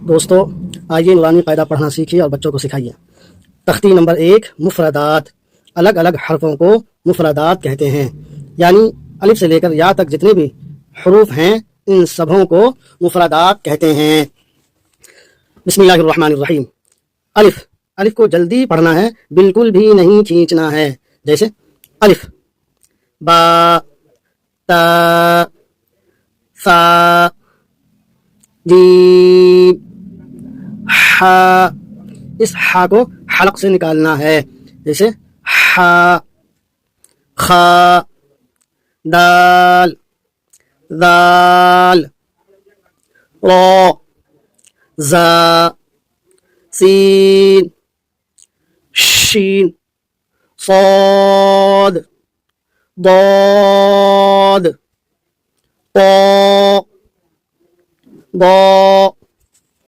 دوستو آئیے نورانی قاعدہ پڑھنا سیکھیے اور بچوں کو سکھائیے۔ تختی نمبر 1 مفردات۔ الگ الگ حرفوں کو مفردات کہتے ہیں، یعنی الف سے لے کر یا تک جتنے بھی حروف ہیں ان سبھوں کو مفردات کہتے ہیں۔ بسم اللہ الرحمن الرحیم۔ الف، الف کو جلدی پڑھنا ہے، بالکل بھی نہیں کھینچنا ہے۔ جیسے الف، با، تا، ثا، جیم، ہا۔ اس ہا کو حلق سے نکالنا ہے، جیسے ہا، خا، دال، ذال، را، زا، سین، شین، صاد، ضاد، طا، ضا،